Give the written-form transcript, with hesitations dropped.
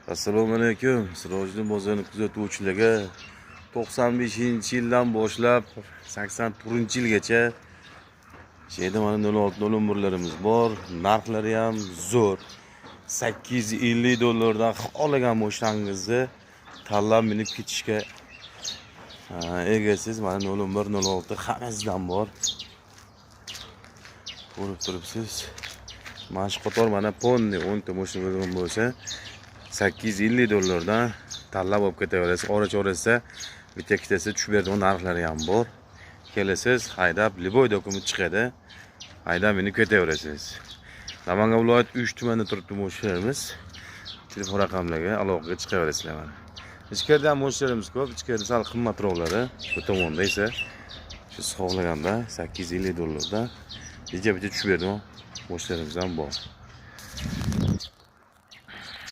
Assalomu alaykum. Sirojning bozorini kuzatuvchilarga 95-yildan boshlab 84-yilgacha şeyda mana 06-01larimiz bor. Narxlari ham zo'r. $850 xohlagan mashinangizni tanlab minib ketishga egasiz. Mana 01-06 hammasidan bor. Ko'rib turibsiz. Mana shu qator mana Ponni 10 ta mashina bo'lgan bo'lsa $850 dan tanlab olib ketaverasiz. Ora-chorasida bitta-ikkitasi tushib beradigan narxlari ham bor. Kelasiz, haydab liboy dokument chiqadi. Haydab minib ketaverasiz. Namangan viloyat 3 tumanida turibdi mashinalarimiz. Telefon raqamlariga aloqaga chiqaverasizlar mana. Ichkarida ham mashinalarimiz ko'p, ichkarida sal qimmatroqlari, bu tomonda esa shu xohlaganda $850 dan bitta-bitta tushib beradigan mashinalarimiz ham bor.